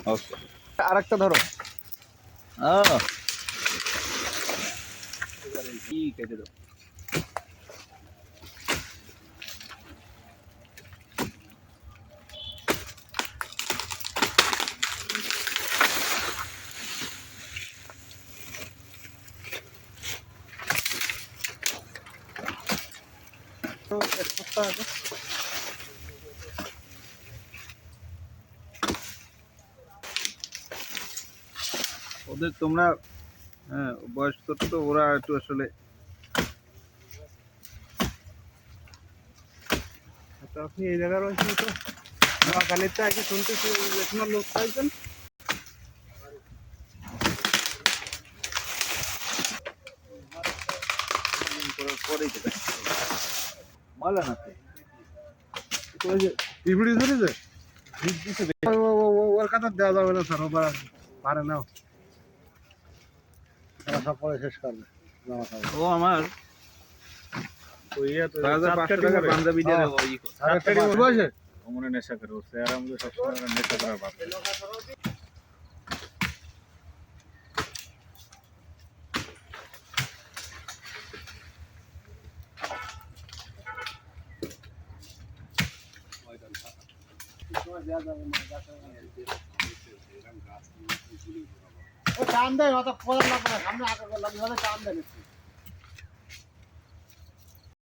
ওকে, আরেকটা ধরো। ঠিক আছে দাও। ওদের তোমরা হ্যাঁ বয়স্ক তো ওরা একটু আসলে আপনি এই জায়গায় রয়েছেন তো নোয়াখালীতে আগে শুনতেছি এখনো লোক পাইছেন পরেই দেবে মালা না পিপিড়ি ধরেছে ওর কথা দেওয়া যাবে না স্যার ওবার পারে না সব পরে শেষ করবে ও আমার পাঞ্জাবি দিয়ে মনে নেশা করে উঠছে আর আমাদের সবসময় নেশা করার ভাব চান দেয় অত খোলা লাগবে না সামনে আঁকা করলাম চান দেয়